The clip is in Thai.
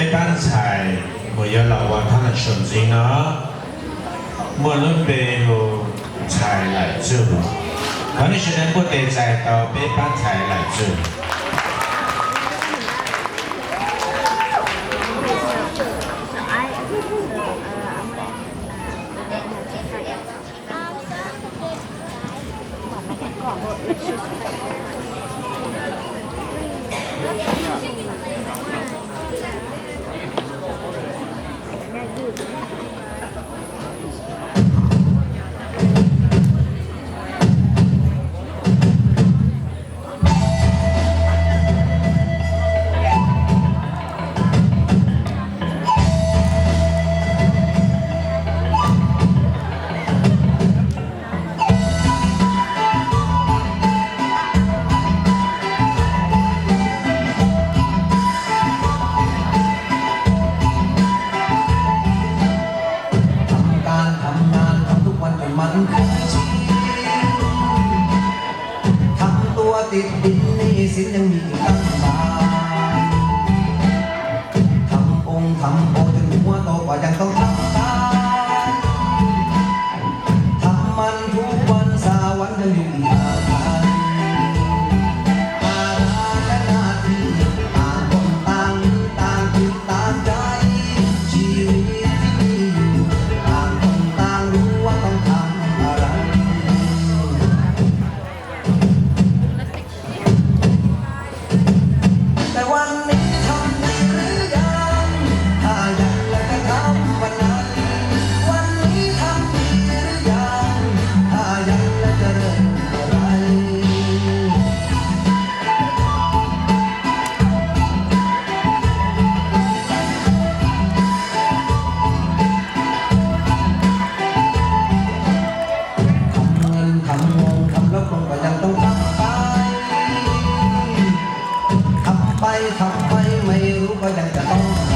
被刚才我有老王他的手机呢，莫论被有才来做，可能是能不得在到被刚才来做。ติดดินนี่สินยังมีตั้งบานทำองค์ทำโอจนหัวโตกว่ายังต้องทำตามทำมันทุกวันสาวันยังอยู่อีกอาการภาระและหน้าที่ต่างคนต่างมีต่างจิตต่างใจชีวิตที่มีอยู่ต่างคนต่างรู้ว่าต้องทำอะไรแต่วันนี้ทำได้หรือยังถ้ายังแล้วก็ทำวันนั้นวันนี้ทำดีหรือยังถ้ายังแล้วจะเริ่มอะไรทำเงินทำงงทำแล้วคงก็ยังต้องทำไปทำไปไม่รู้ก็ยังจะต้อง